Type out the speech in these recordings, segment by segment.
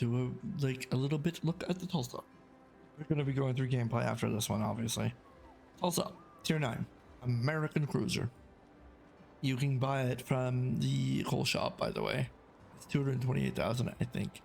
into a little bit look at the Tulsa. We're going to be going through gameplay after this one, obviously. Tulsa, tier 9, American cruiser. You can buy it from the coal shop, by the way. It's 228,000, I think.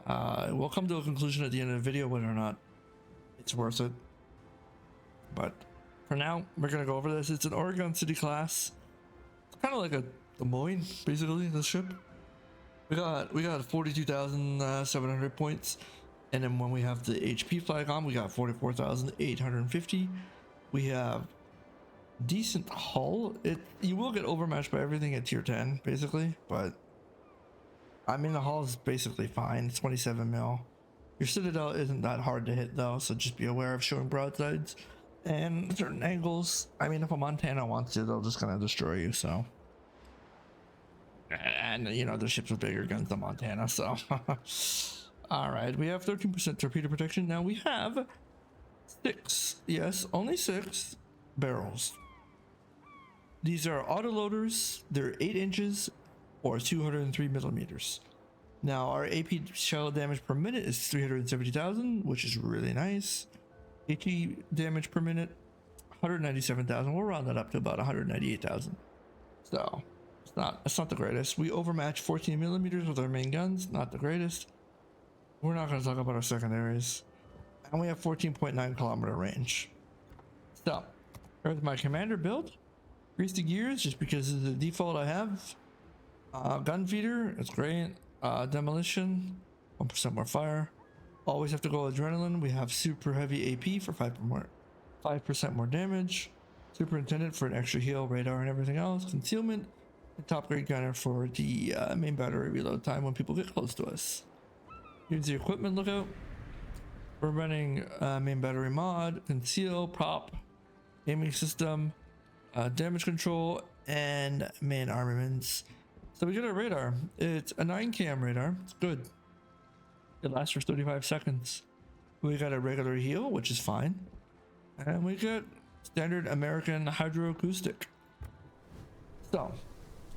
We'll come to a conclusion at the end of the video whether or not it's worth it. But for now, we're going to go over this. It's an Oregon City class. It's kind of like a Moines, basically, this ship. We got 42,700 points. And then when we have the HP flag on, we got 44,850. We have decent hull. You will get overmatched by everything at tier 10, basically. But I mean, the hull is basically fine. It's 27 mil. Your citadel isn't that hard to hit though, so just be aware of showing broadsides and certain angles. I mean, if a Montana wants to, they'll just kind of destroy you. So, and you know, the ships with bigger guns than Montana. So. All right, we have 13% torpedo protection. Now we have 6, yes, only 6 barrels. These are autoloaders. They're 8 inches or 203 millimeters. Now our AP shell damage per minute is 370,000, which is really nice. HE damage per minute, 197,000. We'll round that up to about 198,000. So it's not the greatest. We overmatch 14 millimeters with our main guns. Not the greatest. We're not going to talk about our secondaries. And we have 14.9 kilometer range. So, here's my commander build. Grease the gears just because it's the default I have. Gun feeder, it's great. Demolition, 1% more fire. Always have to go adrenaline. We have super heavy AP for 5% more damage. Superintendent for an extra heal, radar, and everything else. Concealment, and top grade gunner for the main battery reload time when people get close to us. Here's the equipment lookout. We're running main battery mod, conceal, prop, aiming system, damage control, and main armaments. So we got a radar. It's a 9 cam radar. It's good. It lasts for 35 seconds. We got a regular heal, which is fine. And we got standard American hydroacoustic. So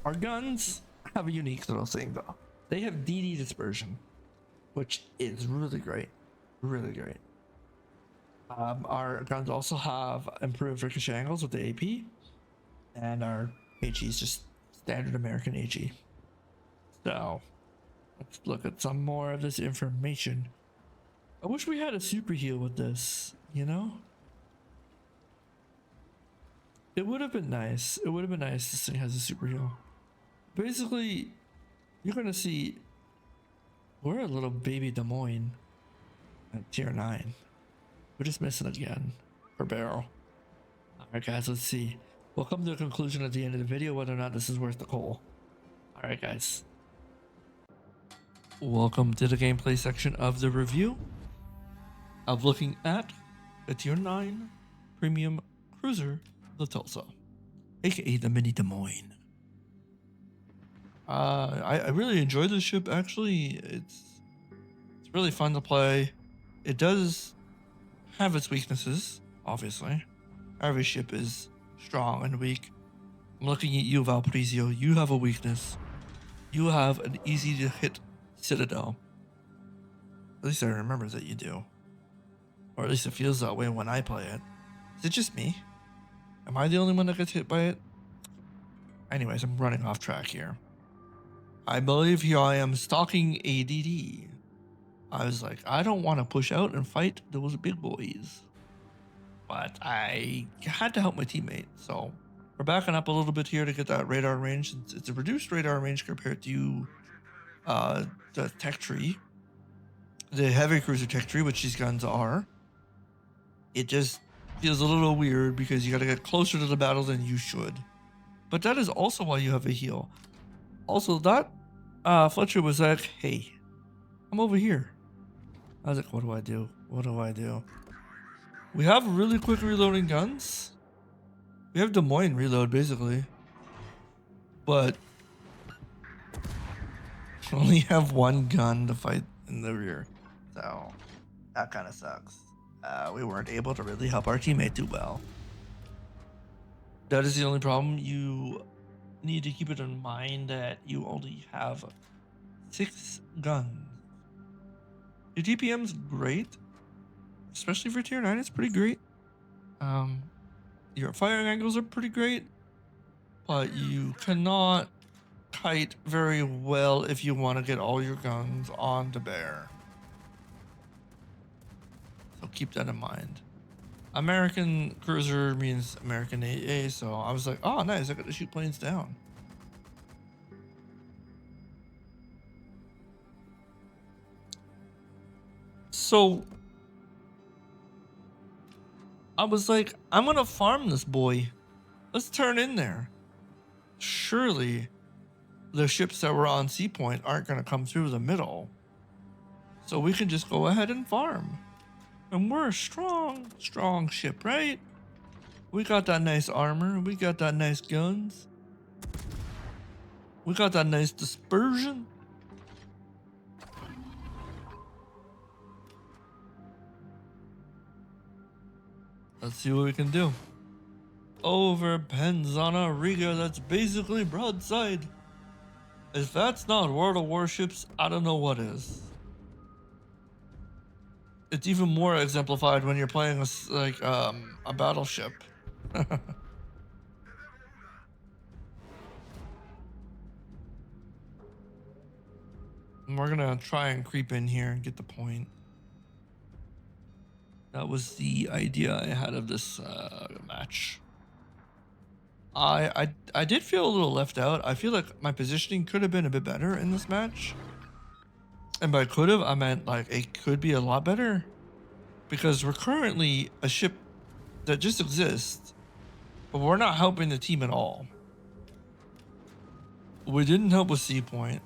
our guns have a unique little thing though. They have DD dispersion, which is really great. Really great. Our guns also have improved ricochet angles with the AP, and our HE is just standard American HE. So let's look at some more of this information. I wish we had a super heal with this, you know? It would have been nice. It would have been nice this thing has a super heal. Basically, you're gonna see we're a little baby Des Moines at tier 9. We're just missing again per barrel. Alright guys, let's see. We'll come to a conclusion at the end of the video whether or not this is worth the coal. Alright guys. Welcome to the gameplay section of the review of looking at the tier 9 premium cruiser, the Tulsa, aka the mini Des Moines. I really enjoy this ship actually. It's really fun to play. It does have its weaknesses, obviously. Every ship is strong and weak. I'm looking at you, Valparaiso. You have a weakness. You have an easy to hit citadel. At least I remember that you do. Or at least it feels that way when I play it. Is it just me? Am I the only one that gets hit by it? Anyways, I'm running off track here. I believe here I am stalking ADD. I was like, I don't want to push out and fight those big boys. But I had to help my teammate. So we're backing up a little bit here to get that radar range. It's a reduced radar range compared to the tech tree. The heavy cruiser tech tree, which these guns are. It just feels a little weird because you got to get closer to the battle than you should. But that is also why you have a heal. Also, that Fletcher was like, hey, I'm over here. I was like, what do I do? What do I do? We have really quick reloading guns. We have Des Moines reload, basically. But only have one gun to fight in the rear. So that kind of sucks. We weren't able to really help our teammate too well. That is the only problem. You need to keep it in mind that you only have 6 guns Your DPM's great, especially for tier 9. It's pretty great. Your firing angles are pretty great, but you cannot kite very well if you want to get all your guns on the bear. So keep that in mind. American cruiser means American AA, so I was like, oh nice, I got to shoot planes down. So I was like, I'm gonna farm this boy. Let's turn in there. Surely the ships that were on Sea Point aren't gonna come through the middle. So we can just go ahead and farm. And we're a strong, strong ship, right? We got that nice armor. We got that nice guns. We got that nice dispersion. Let's see what we can do. Over Penzana Riga, that's basically broadside. If that's not World of Warships, I don't know what is. It's even more exemplified when you're playing a battleship. And we're gonna try and creep in here and get the point. That was the idea I had of this match. I did feel a little left out. I feel like my positioning could have been a bit better in this match. And by could have, I meant like it could be a lot better. Because we're currently a ship that just exists, but we're not helping the team at all. We didn't help with Sea Point.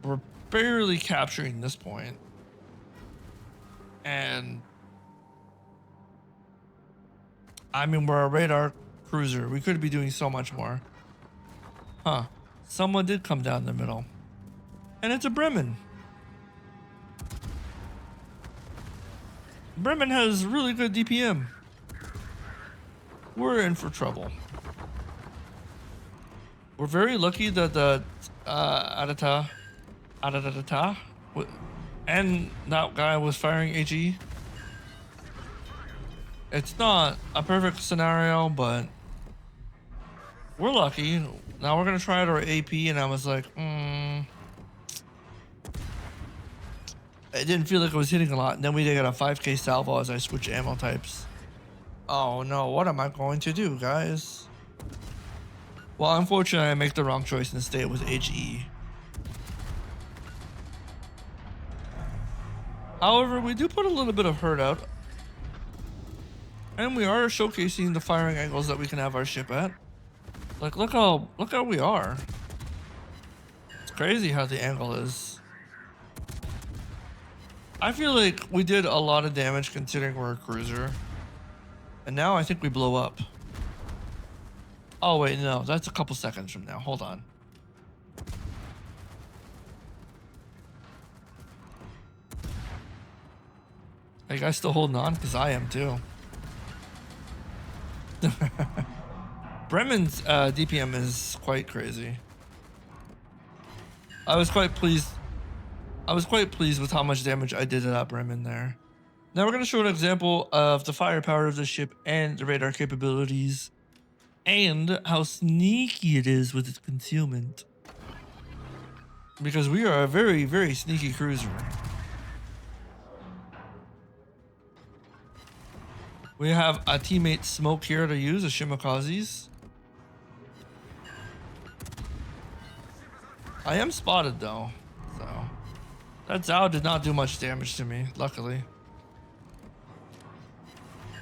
We're barely capturing this point. And I mean, we're a radar cruiser. We could be doing so much more. Huh. Someone did come down the middle. And it's a Bremen. Bremen has really good DPM. We're in for trouble. We're very lucky that the Adata, and that guy was firing AG. It's not a perfect scenario, but we're lucky. Now we're gonna try out our AP, and I was like, it didn't feel like it was hitting a lot. And then we got a 5k salvo as I switch ammo types. Oh no, what am I going to do, guys? Well, unfortunately, I make the wrong choice and stay with HE. However, we do put a little bit of hurt out. And we are showcasing the firing angles that we can have our ship at. Like, look how we are. It's crazy how the angle is. I feel like we did a lot of damage considering we're a cruiser. And now I think we blow up. Oh wait, no, that's a couple seconds from now. Hold on. Are you guys still holding on? Because I am too. Bremen's DPM is quite crazy. I was quite pleased with how much damage I did to that Bremen there. Now we're going to show an example of the firepower of the ship and the radar capabilities and how sneaky it is with its concealment. Because we are a very, very sneaky cruiser. We have a teammate Smoke here to use, a Shimakaze's. I am spotted though, so that Zao did not do much damage to me, luckily.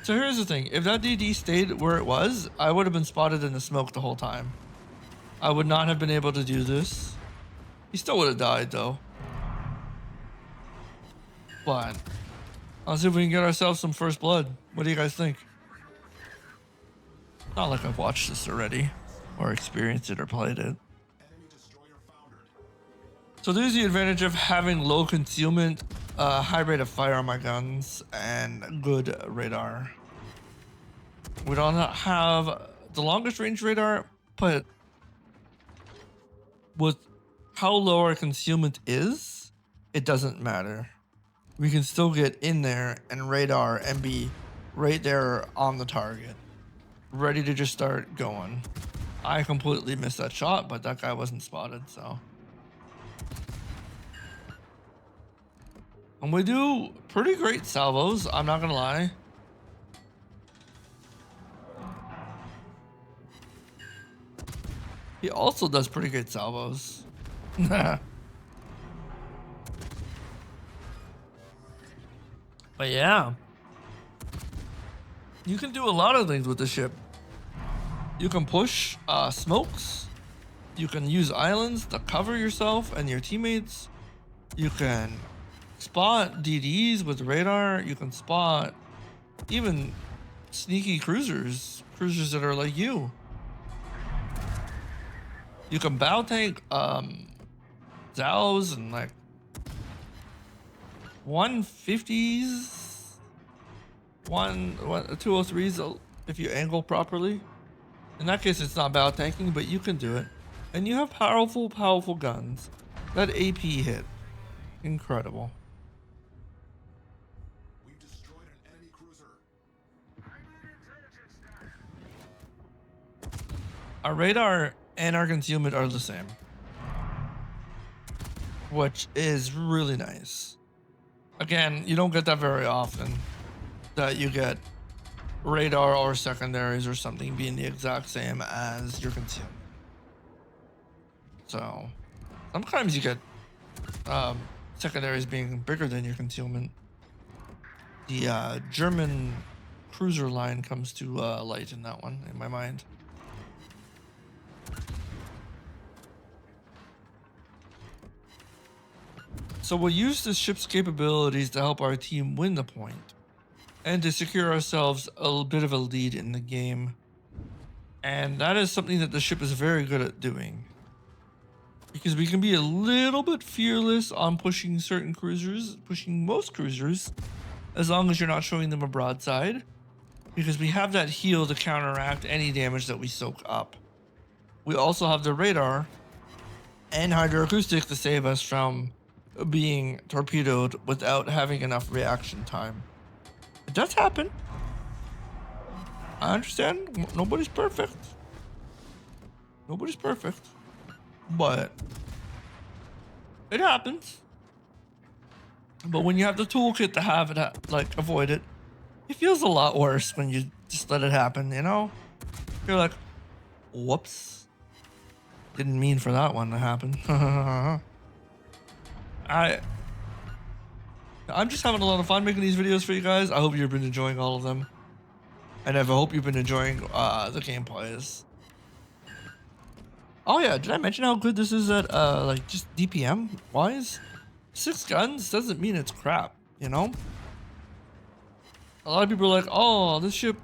So here's the thing, if that DD stayed where it was, I would have been spotted in the smoke the whole time. I would not have been able to do this. He still would have died though. But I'll see if we can get ourselves some first blood. What do you guys think? Not like I've watched this already, or experienced it or played it. So there's the advantage of having low concealment, high rate of fire on my guns, and good radar. We don't have the longest range radar, but with how low our concealment is, it doesn't matter. we can still get in there and radar and be right there on the target, ready to just start going. I completely missed that shot, but that guy wasn't spotted, so. And we do pretty great salvos, I'm not gonna lie. He also does pretty good salvos. But yeah, you can do a lot of things with the ship. You can push smokes. You can use islands to cover yourself and your teammates. You can spot DDs with radar. You can spot even sneaky cruisers that are like you. You can bow tank Zals and like 150s, 203s if you angle properly. In that case, it's not bow tanking, but you can do it. And you have powerful guns. That AP hit, incredible. We've destroyed an enemy cruiser. Our radar and our concealment are the same, which is really nice. Again, you don't get that very often, that you get radar or secondaries or something being the exact same as your concealment. So sometimes you get secondaries being bigger than your concealment. The German cruiser line comes to light in that one, in my mind. So we'll use the ship's capabilities to help our team win the point and to secure ourselves a bit of a lead in the game. And that is something that the ship is very good at doing, because we can be a little bit fearless on pushing certain cruisers, pushing most cruisers, as long as you're not showing them a broadside, because we have that heal to counteract any damage that we soak up. We also have the radar and hydroacoustic to save us from being torpedoed without having enough reaction time. It does happen. I understand. Nobody's perfect. Nobody's perfect. But it happens. But when you have the toolkit to have it, like, avoid it, it feels a lot worse when you just let it happen, you know? You're like, whoops. Didn't mean for that one to happen. I'm just having a lot of fun making these videos for you guys. I hope you've been enjoying all of them. And I hope you've been enjoying the gameplays. Oh yeah, did I mention how good this is at like just DPM wise? 6 guns doesn't mean it's crap, you know? A lot of people are like, oh, this ship,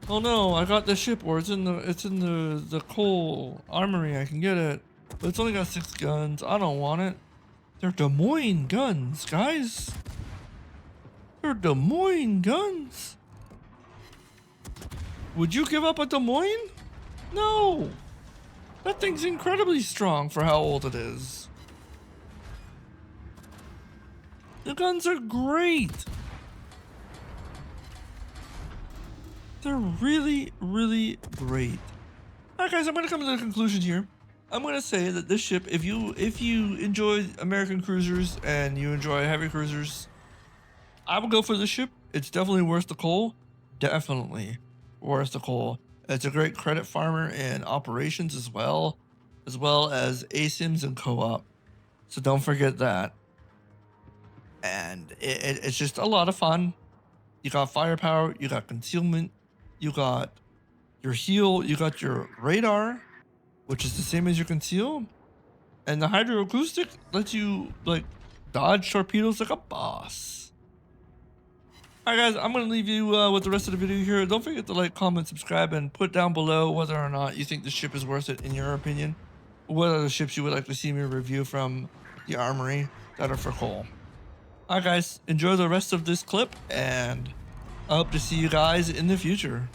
oh no, I got this ship, or it's in the coal armory, I can get it. But it's only got 6 guns. I don't want it. They're Des Moines guns, guys. They're Des Moines guns. Would you give up a Des Moines? No. That thing's incredibly strong for how old it is. The guns are great. They're really, really great. Alright guys, I'm gonna come to the conclusion here. I'm gonna say that this ship, if you enjoy American cruisers and you enjoy heavy cruisers, I would go for this ship. It's definitely worth the coal. Definitely worth the coal. It's a great credit farmer in operations as well as ASIMs and co-op. So don't forget that. And it's just a lot of fun. You got firepower, you got concealment, you got your heal, you got your radar, which is the same as your conceal, and the hydroacoustic lets you like dodge torpedoes like a boss. Alright guys, I'm gonna leave you with the rest of the video here. Don't forget to like, comment, subscribe, and put down below whether or not you think the ship is worth it in your opinion. What other ships you would like to see me review from the armory that are for coal. Alright guys, enjoy the rest of this clip, and I hope to see you guys in the future.